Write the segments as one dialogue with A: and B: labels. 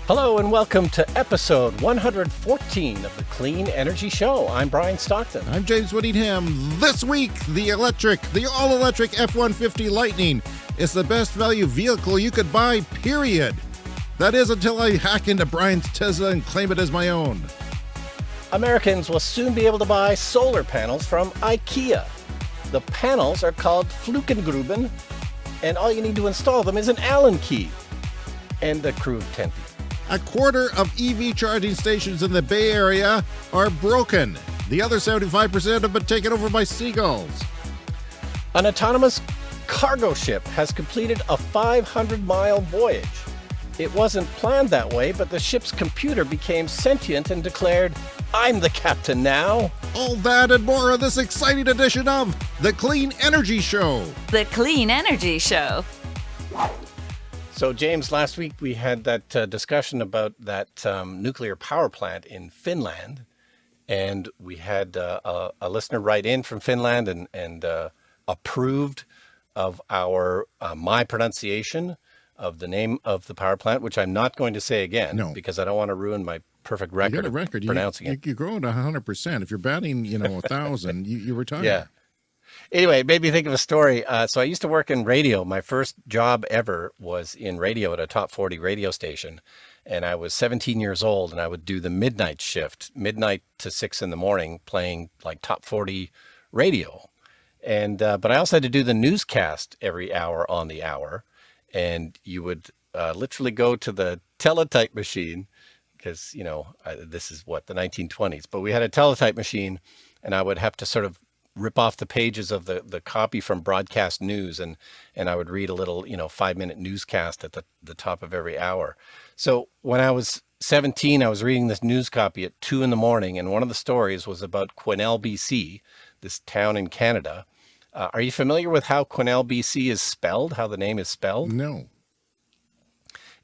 A: Hello and welcome to episode 114 of the Clean Energy Show. I'm Brian Stockton.
B: I'm James Whittingham. This week, the all-electric F-150 Lightning is the best value vehicle you could buy, period. That is until I hack into Brian's Tesla and claim it as my own.
A: Americans will soon be able to buy solar panels from IKEA. The panels are called Flukengruben, and all you need to install them is an Allen key and a crew of 10 people.
B: A quarter of EV charging stations in the Bay Area are broken. The other 75% have been taken over by seagulls.
A: An autonomous cargo ship has completed a 500-mile voyage. It wasn't planned that way, but the ship's computer became sentient and declared, "I'm the captain now."
B: All that and more on this exciting edition of The Clean Energy Show.
C: The Clean Energy Show.
A: So, James, last week we had that discussion about that nuclear power plant in Finland, and we had a listener write in from Finland and approved of our my pronunciation of the name of the power plant, which I'm not going to say again because I don't want to ruin my perfect record.
B: You got a record.
A: Pronouncing it.
B: You're growing to 100%. If you're batting, 1,000, you retire.
A: Yeah. Anyway, it made me think of a story. So I used to work in radio. My first job ever was in radio at a top 40 radio station. And I was 17 years old, and I would do the midnight shift, midnight to 6 in the morning, playing like top 40 radio. And but I also had to do the newscast every hour on the hour. And you would literally go to the teletype machine because, this is the 1920s. But we had a teletype machine, and I would have to sort of rip off the pages of the copy from broadcast news, and I would read a little 5-minute newscast at the top of every hour. So when I was 17, I was reading this news copy at 2 in the morning, and one of the stories was about Quesnel, BC, this town in Canada. Are you familiar with how Quesnel, BC is spelled, how the name is spelled?
B: No.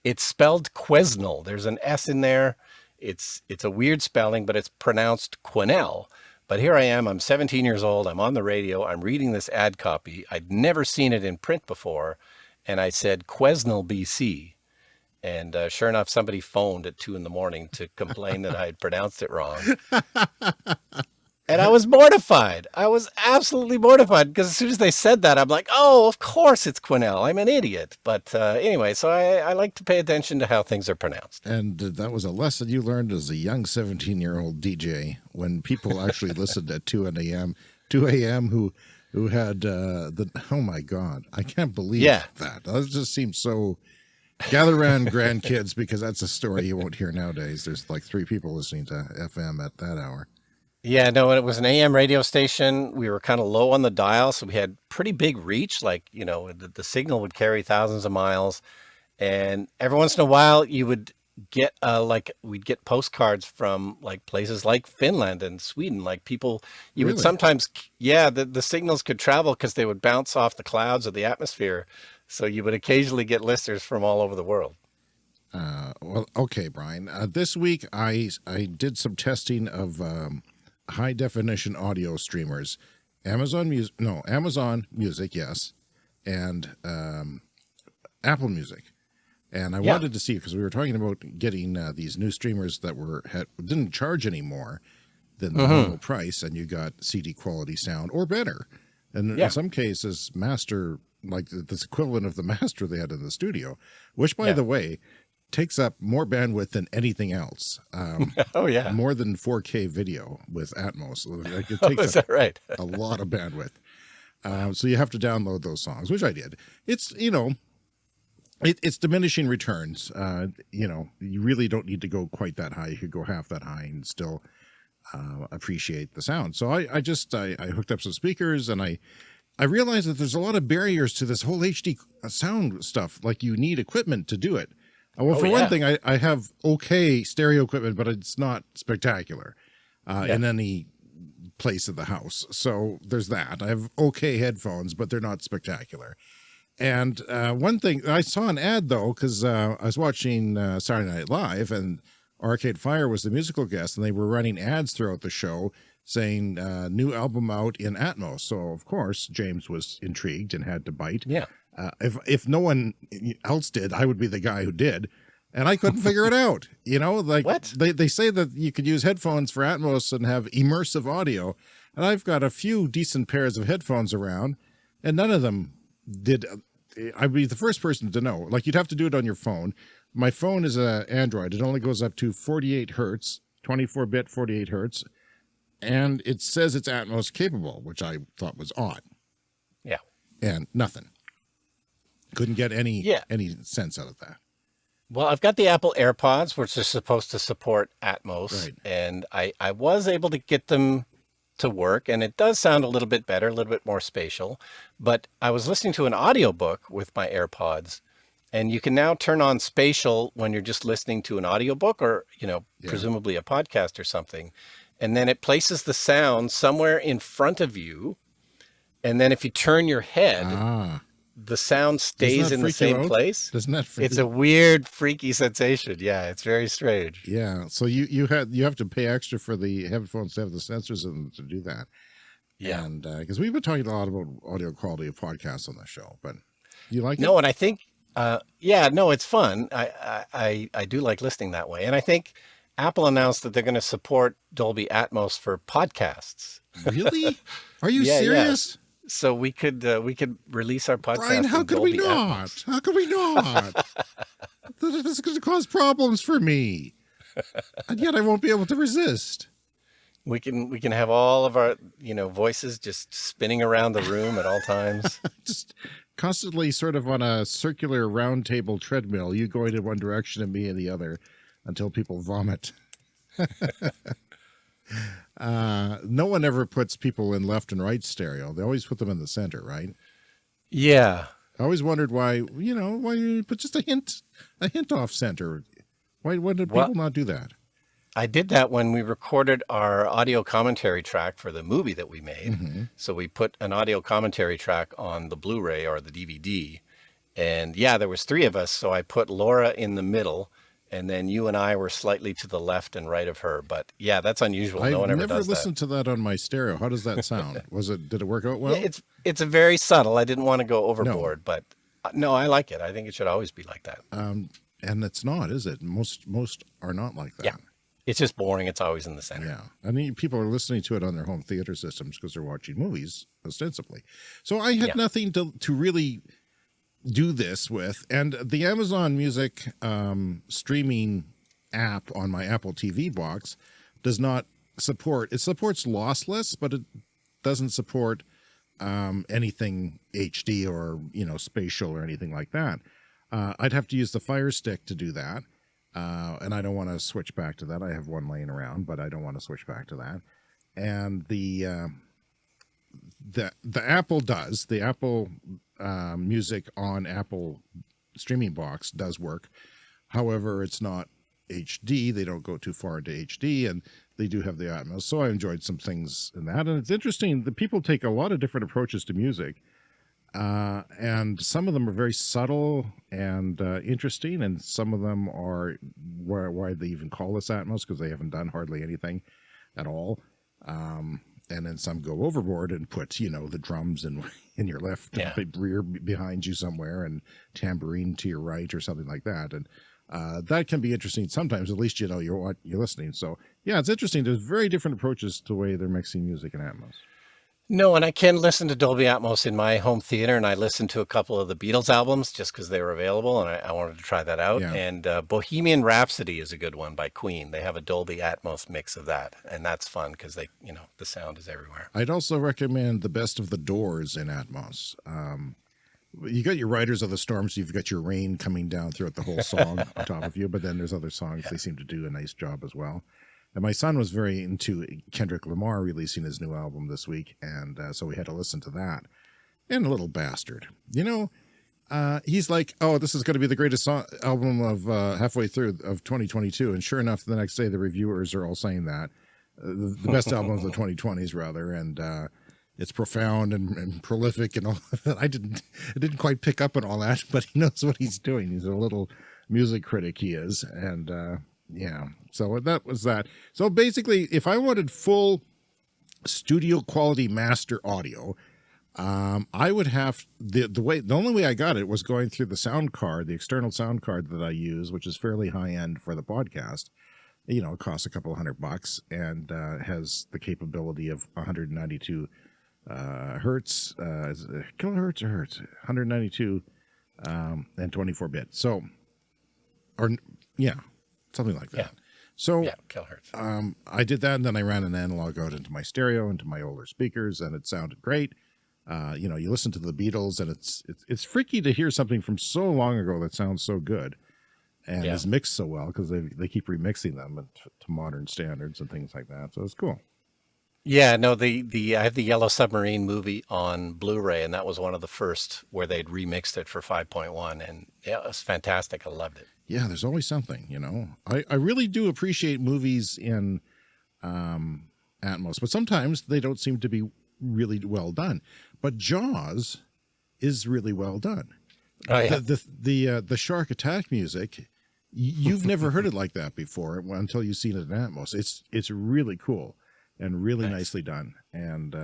A: It's spelled Quesnel. There's an S in there. It's a weird spelling, but it's pronounced Quesnel. But here I am, I'm 17 years old, I'm on the radio, I'm reading this ad copy. I'd never seen it in print before, and I said, Quesnel, BC. And sure enough, somebody phoned at 2 in the morning to complain that I had pronounced it wrong. And I was mortified. I was absolutely mortified, because as soon as they said that, I'm like, oh, of course it's Quesnel. I'm an idiot. But anyway, so I like to pay attention to how things are pronounced.
B: And that was a lesson you learned as a young 17-year-old DJ when people actually listened at 2 a.m. who had oh my God, I can't believe that. That just seems so. Gather around, grandkids, because that's a story you won't hear nowadays. There's like 3 people listening to FM at that hour.
A: Yeah, no, it was an AM radio station. We were kind of low on the dial, so we had pretty big reach. Like, the signal would carry thousands of miles. And every once in a while, you would get, we'd get postcards from like places like Finland and Sweden. Like people, you would sometimes, the signals could travel because they would bounce off the clouds of the atmosphere. So you would occasionally get listeners from all over the world.
B: Well, okay, Brian. This week, I did some testing of high definition audio streamers, Amazon Music, yes, and Apple Music. And I wanted to see, because we were talking about getting these new streamers that didn't charge any more than the normal price, and you got CD quality sound or better. And in some cases, master, like this equivalent of the master they had in the studio, which, by the way, takes up more bandwidth than anything else. More than 4K video with Atmos. It takes up a lot of bandwidth. So you have to download those songs, which I did. It's, it's diminishing returns. You really don't need to go quite that high. You could go half that high and still appreciate the sound. So I hooked up some speakers, and I realized that there's a lot of barriers to this whole HD sound stuff. Like, you need equipment to do it. Well, for one thing, I have okay stereo equipment, but it's not spectacular in any place of the house. So there's that. I have okay headphones, but they're not spectacular. And one thing, I saw an ad, though, because I was watching Saturday Night Live, and Arcade Fire was the musical guest, and they were running ads throughout the show saying new album out in Atmos. So, of course, James was intrigued and had to bite.
A: Yeah.
B: If no one else did, I would be the guy who did. and I couldn't figure it out. You know, like
A: What?
B: they say that you could use headphones for Atmos and have immersive audio, and I've got a few decent pairs of headphones around, and none of them did. I'd be the first person to know. Like, you'd have to do it on your phone. My phone is a Android. It only goes up to 48 hertz, 24-bit 48 hertz, and it says it's Atmos capable, which I thought was odd.
A: Yeah.
B: And nothing. Couldn't get any
A: Yeah.
B: sense out of that.
A: Well, I've got the Apple AirPods, which are supposed to support Atmos,
B: Right.
A: and I was able to get them to work, and it does sound a little bit better, a little bit more spatial. But I was listening to an audiobook with my AirPods, and you can now turn on spatial when you're just listening to an audiobook or, presumably a podcast or something. And then it places the sound somewhere in front of you. And then if you turn your head, the sound stays in the same place.
B: Doesn't that freak
A: It's a weird, freaky sensation. Yeah, it's very strange.
B: Yeah, so you have to pay extra for the headphones to have the sensors in them to do that.
A: Yeah.
B: And because we've been talking a lot about audio quality of podcasts on the show, but you like it?
A: No, and I think, it's fun. I do like listening that way. And I think Apple announced that they're going to support Dolby Atmos for podcasts.
B: Really? Are you
A: Yeah,
B: serious?
A: So we could release our podcast.
B: Brian, how
A: in
B: could we
A: Dolby
B: not?
A: Atmos.
B: How could we not? This is going to cause problems for me. And yet I won't be able to resist.
A: We can have all of our voices just spinning around the room at all times.
B: Just constantly sort of on a circular round table treadmill, you going in one direction and me in the other until people vomit. No one ever puts people in left and right stereo. They always put them in the center, right?
A: Yeah.
B: I always wondered why you put just a hint off center. Why did people not do that?
A: I did that when we recorded our audio commentary track for the movie that we made.
B: Mm-hmm.
A: So we put an audio commentary track on the Blu-ray or the DVD. And yeah, there was 3 of us. So I put Laura in the middle, and then you and I were slightly to the left and right of her. But yeah, that's unusual. No one ever
B: I've never
A: does
B: listened to that on my stereo. How does that sound? Did it work out well?
A: Yeah, it's a very subtle. I didn't want to go overboard, but no, I like it. I think it should always be like that.
B: And it's not, is it? Most are not like that.
A: Yeah. It's just boring. It's always in the center.
B: Yeah. I mean, people are listening to it on their home theater systems because they're watching movies, ostensibly. So I had nothing to really do this with. And the Amazon Music streaming app on my Apple TV box does not support, it supports lossless, but it doesn't support anything HD or, spatial or anything like that. I'd have to use the Fire Stick to do that. And I don't want to switch back to that. I have one laying around, but I don't want to switch back to that. And the Apple does. The Apple Music on Apple streaming box does work. However, it's not HD. They don't go too far into HD, and they do have the Atmos. So I enjoyed some things in that. And it's interesting that people take a lot of different approaches to music. And some of them are very subtle and interesting, and some of them are why they even call this Atmos, because they haven't done hardly anything at all. And then some go overboard and put, the drums in your left rear behind you somewhere, and tambourine to your right or something like that. And that can be interesting sometimes. At least you're listening. So yeah, it's interesting. There's very different approaches to the way they're mixing music in Atmos.
A: No, and I can listen to Dolby Atmos in my home theater, and I listened to a couple of the Beatles albums just because they were available, and I wanted to try that out.
B: Yeah.
A: And Bohemian Rhapsody is a good one by Queen. They have a Dolby Atmos mix of that, and that's fun because the sound is everywhere.
B: I'd also recommend the Best of the Doors in Atmos. You got your Riders of the Storm, so you've got your rain coming down throughout the whole song on top of you, but then there's other songs they seem to do a nice job as well. And my son was very into Kendrick Lamar releasing his new album this week, and so we had to listen to that. And a little bastard, he's like, "Oh, this is going to be the greatest album of halfway through of 2022." And sure enough, the next day the reviewers are all saying that the best album of the 2020s, rather, and it's profound and prolific and all that. I didn't quite pick up on all that, but he knows what he's doing. He's a little music critic, he is, and. Yeah, so that was that. So basically, if I wanted full studio quality master audio, I would have the only way I got it was going through the sound card, the external sound card that I use, which is fairly high end for the podcast. You know, it costs a couple $100 and has the capability of 192 hertz, is it kilohertz or hertz, 192 and 24-bit. So, or yeah, something like that.
A: Yeah.
B: So
A: Yeah, kilohertz.
B: I did that, and then I ran an analog out into my stereo, into my older speakers, and it sounded great. You know, you listen to the Beatles, and it's freaky to hear something from so long ago that sounds so good and is mixed so well, because they keep remixing them to modern standards and things like that. So it's cool.
A: Yeah, no, I have the Yellow Submarine movie on Blu-ray, and that was one of the first where they'd remixed it for 5.1, and yeah, it was fantastic. I loved it.
B: Yeah, there's always something, you know. I really do appreciate movies in Atmos, but sometimes they don't seem to be really well done. But Jaws is really well done.
A: Oh, yeah.
B: The shark attack music, you've never heard it like that before until you've seen it in Atmos. It's really cool and really nicely done. And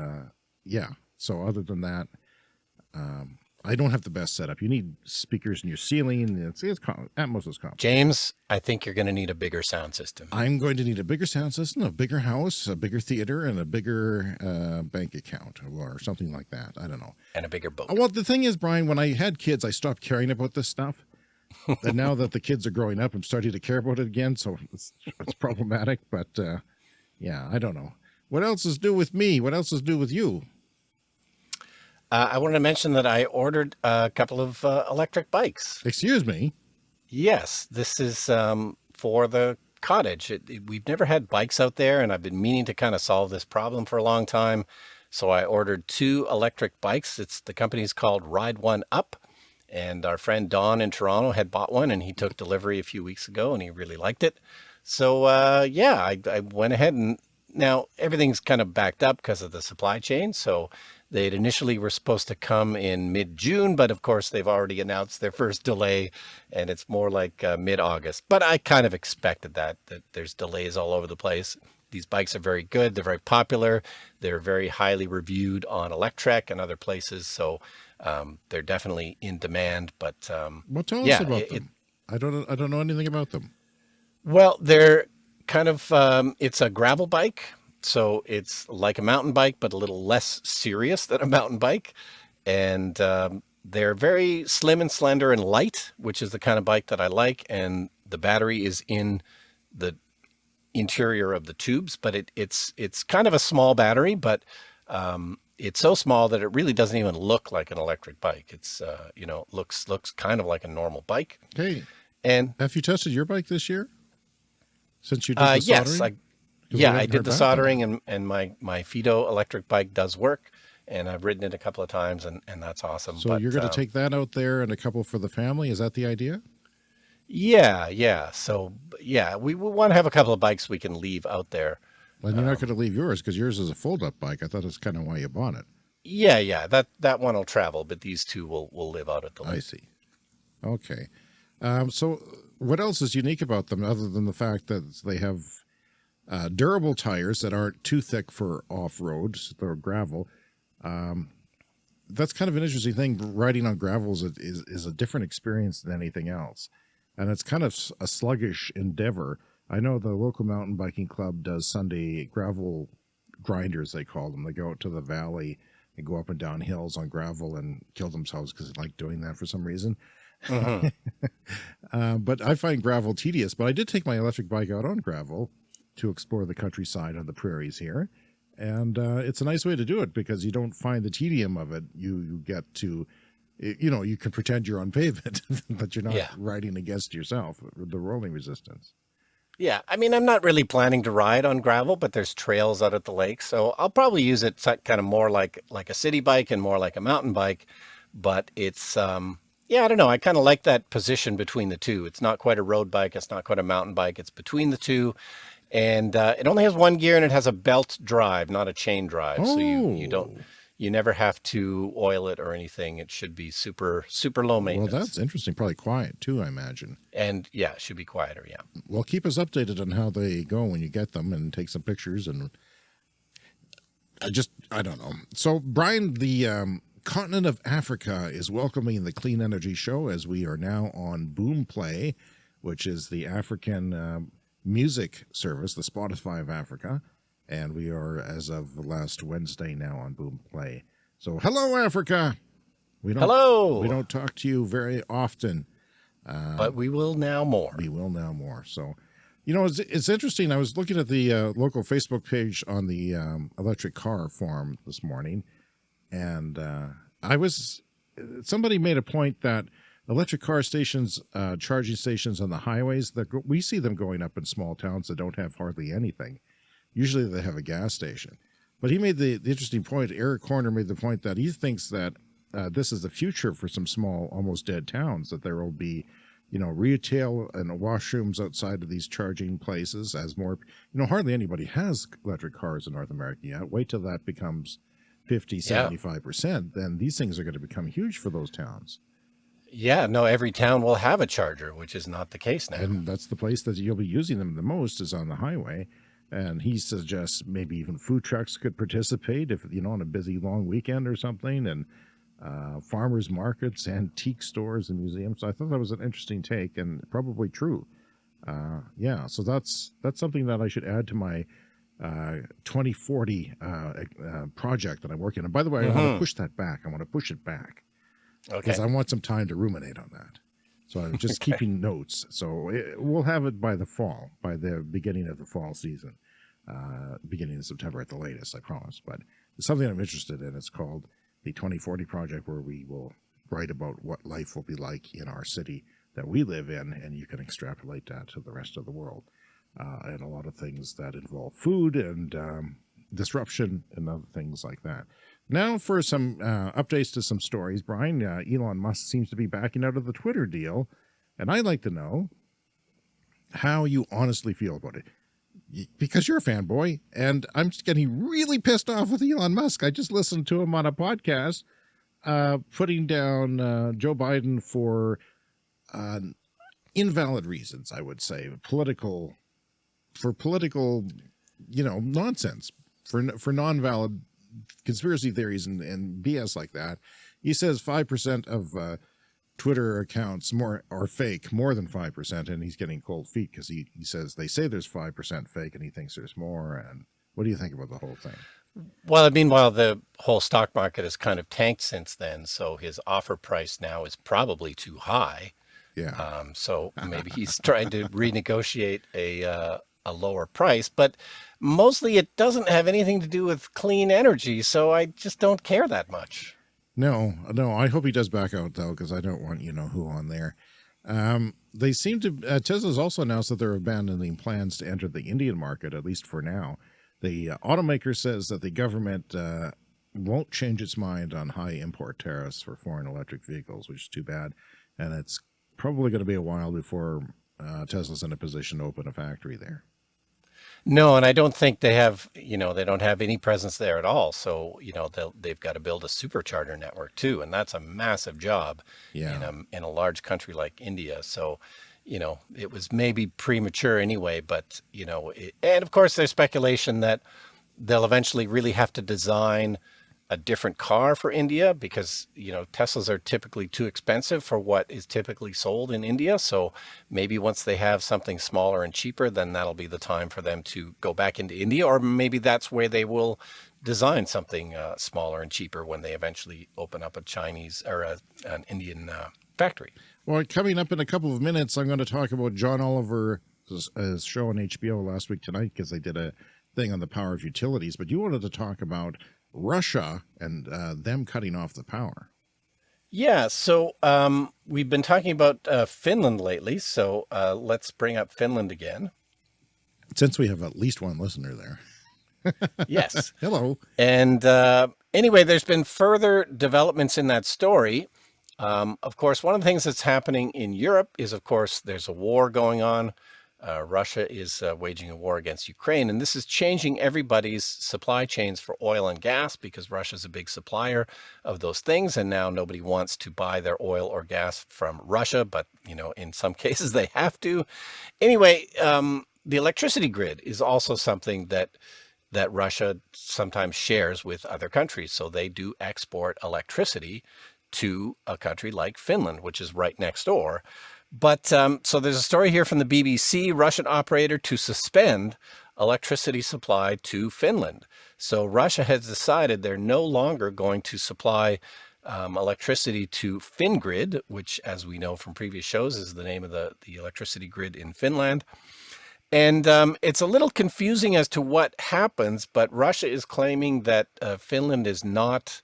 B: yeah, so other than that, I don't have the best setup. You need speakers in your ceiling. Atmos is complicated.
A: James, I think you're going to need a bigger sound system.
B: I'm going to need a bigger sound system, a bigger house, a bigger theater, and a bigger bank account or something like that. I don't know.
A: And a bigger boat.
B: Well, the thing is, Brian, when I had kids, I stopped caring about this stuff. And now that the kids are growing up, I'm starting to care about it again. So it's problematic. But yeah, I don't know. What else is new with me? What else is new with you?
A: I wanted to mention that I ordered a couple of electric bikes.
B: Excuse me?
A: Yes, this is for the cottage. We've never had bikes out there, and I've been meaning to kind of solve this problem for a long time. So I ordered 2 electric bikes. The company's called Ride One Up, and our friend Don in Toronto had bought one, and he took delivery a few weeks ago, and he really liked it. So yeah, I went ahead, and now everything's kind of backed up because of the supply chain. So they initially were supposed to come in mid-June, but of course they've already announced their first delay, and it's more like mid-August. But I kind of expected that there's delays all over the place. These bikes are very good. They're very popular. They're very highly reviewed on Electrek and other places. So they're definitely in demand. But
B: well, tell us about them. I don't know anything about them.
A: Well, they're kind of it's a gravel bike. So it's like a mountain bike, but a little less serious than a mountain bike. And they're very slim and slender and light, which is the kind of bike that I like. And the battery is in the interior of the tubes, but it's kind of a small battery, but it's so small that it really doesn't even look like an electric bike. It's looks kind of like a normal bike.
B: Hey,
A: and
B: have you tested your bike this year? Since you did the soldering?
A: Yes, I did the soldering, and my Fido electric bike does work, and I've ridden it a couple of times, and that's awesome.
B: So you're going to take that out there and a couple for the family? Is that the idea?
A: Yeah. So yeah, we want to have a couple of bikes we can leave out there.
B: Well, you're not going to leave yours because yours is a fold-up bike. I thought that's kind of why you bought it.
A: Yeah. That one will travel, but these 2 will live out at the lake.
B: I see. Okay. So what else is unique about them other than the fact that they have durable tires that aren't too thick for off-road or gravel? That's kind of an interesting thing. Riding on gravel is a different experience than anything else. And it's kind of a sluggish endeavor. I know the local mountain biking club does Sunday gravel grinders, they call them. They go out to the valley and go up and down hills on gravel and kill themselves because they like doing that for some reason.
A: Mm-hmm.
B: But I find gravel tedious. But I did take my electric bike out on gravel to explore the countryside and the prairies here. And it's a nice way to do it because you don't find the tedium of it. You get to, you can pretend you're on pavement, but you're not riding against yourself, the rolling resistance.
A: Yeah, I mean, I'm not really planning to ride on gravel, but there's trails out at the lake, so I'll probably use it kind of more like a city bike and more like a mountain bike. But it's, I don't know. I kind of like that position between the 2. It's not quite a road bike. It's not quite a mountain bike. It's between the 2. And it only has 1 gear, and it has a belt drive, not a chain drive.
B: Oh.
A: So you never have to oil it or anything. It should be super, super low maintenance.
B: Well, that's interesting. Probably quiet too, I imagine.
A: And yeah, it should be quieter. Yeah.
B: Well, keep us updated on how they go when you get them and take some pictures. And I don't know. So, Brian, the continent of Africa is welcoming the Clean Energy Show as we are now on Boom Play, which is the African music service, the Spotify of Africa. And we are, as of last Wednesday, now on Boom Play. So, hello, Africa.
A: Hello.
B: We don't talk to you very often.
A: But we will now more.
B: We will now more. So, it's interesting. I was looking at the local Facebook page on the electric car forum this morning, and somebody made a point that electric car stations, charging stations on the highways, we see them going up in small towns that don't have hardly anything. Usually they have a gas station. But he made the interesting point, Eric Horner made the point that he thinks that this is the future for some small, almost dead towns, that there will be, retail and washrooms outside of these charging places as more, hardly anybody has electric cars in North America yet. Wait till that becomes 50, 75%. Then these things are going to become huge for those towns.
A: Yeah, no, every town will have a charger, which is not the case now.
B: And that's the place that you'll be using them the most is on the highway. And he suggests maybe even food trucks could participate if, on a busy long weekend or something, and farmers markets, antique stores, and museums. So I thought that was an interesting take and probably true. So that's something that I should add to my 2040 project that I'm working on. By the way, I want to push that back. I want to push it back because I want some time to ruminate on that. So I'm just keeping notes. So we'll have it by the fall, by the beginning of the fall season, beginning of September at the latest, I promise. But it's something I'm interested in. It's called the 2040 Project, where we will write about what life will be like in our city that we live in, and you can extrapolate that to the rest of the world. And a lot of things that involve food and disruption and other things like that. Now for some updates to some stories, Brian. Elon Musk seems to be backing out of the Twitter deal, and I'd like to know how you honestly feel about it. Because you're a fanboy, and I'm just getting really pissed off with Elon Musk. I just listened to him on a podcast putting down Joe Biden for invalid reasons, I would say, political, nonsense, for non-valid conspiracy theories and BS like that. He says 5% of Twitter accounts are fake, more than 5%, and he's getting cold feet because he says they say there's 5% fake and he thinks there's more. And what do you think about the whole thing?
A: Well, meanwhile, the whole stock market has kind of tanked since then, so his offer price now is probably too high.
B: Yeah.
A: So maybe he's trying to renegotiate a lower price, but mostly it doesn't have anything to do with clean energy, so I just don't care that much.
B: No, I hope he does back out, though, because I don't want who on there. They seem to, Tesla's also announced that they're abandoning plans to enter the Indian market, at least for now. The automaker says that the government won't change its mind on high import tariffs for foreign electric vehicles, which is too bad. And it's probably going to be a while before Tesla's in a position to open a factory there.
A: No, and I don't think they have, they don't have any presence there at all. So, they've got to build a supercharger network too. And that's a massive job in a large country like India. So, it was maybe premature anyway, but, and of course there's speculation that they'll eventually really have to design a different car for India because, Teslas are typically too expensive for what is typically sold in India. So maybe once they have something smaller and cheaper, then that'll be the time for them to go back into India. Or maybe that's where they will design something smaller and cheaper when they eventually open up a Chinese or an Indian factory.
B: Well, coming up in a couple of minutes, I'm going to talk about John Oliver's show on HBO last week tonight because they did a thing on the power of utilities. But you wanted to talk about Russia and them cutting off the power.
A: Yeah, so we've been talking about Finland lately, so let's bring up Finland again.
B: Since we have at least one listener there.
A: Yes.
B: Hello.
A: And anyway, there's been further developments in that story. Of course, one of the things that's happening in Europe is, of course, there's a war going on. Russia is waging a war against Ukraine, and this is changing everybody's supply chains for oil and gas because Russia's a big supplier of those things, and now nobody wants to buy their oil or gas from Russia, but, in some cases they have to. Anyway, the electricity grid is also something that that Russia sometimes shares with other countries. So they do export electricity to a country like Finland, which is right next door. But so there's a story here from the BBC: Russian operator to suspend electricity supply to Finland. So Russia has decided they're no longer going to supply electricity to Fingrid, which, as we know from previous shows, is the name of the electricity grid in Finland. And it's a little confusing as to what happens, but Russia is claiming that Finland is not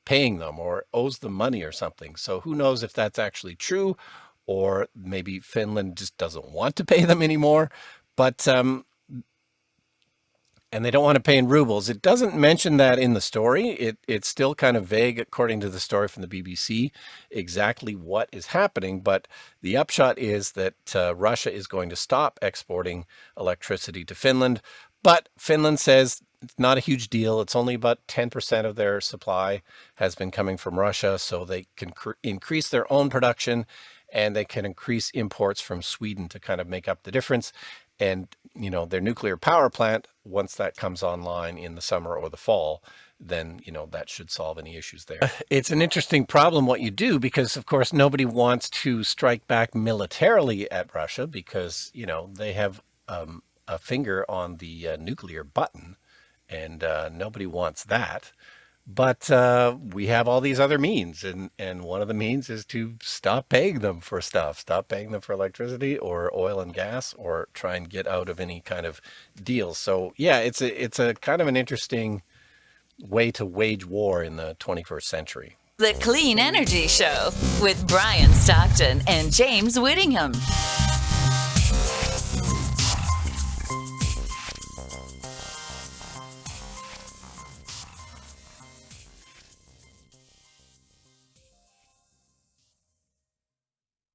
A: paying them or owes them money or something. So who knows if that's actually true, or maybe Finland just doesn't want to pay them anymore. But and they don't want to pay in rubles. It doesn't mention that in the story. It's still kind of vague, according to the story from the BBC, exactly what is happening. But the upshot is that Russia is going to stop exporting electricity to Finland. But Finland says it's not a huge deal. It's only about 10% of their supply has been coming from Russia, so they can increase their own production, and they can increase imports from Sweden to kind of make up the difference. And, their nuclear power plant, once that comes online in the summer or the fall, then, that should solve any issues there. It's an interesting problem what you do, because, of course, nobody wants to strike back militarily at Russia because, they have a finger on the nuclear button, and nobody wants that. But we have all these other means, and one of the means is to stop paying them for stuff, stop paying them for electricity or oil and gas, or try and get out of any kind of deal. So yeah, it's a kind of an interesting way to wage war in the 21st century.
C: The Clean Energy Show with Brian Stockton and James Whittingham.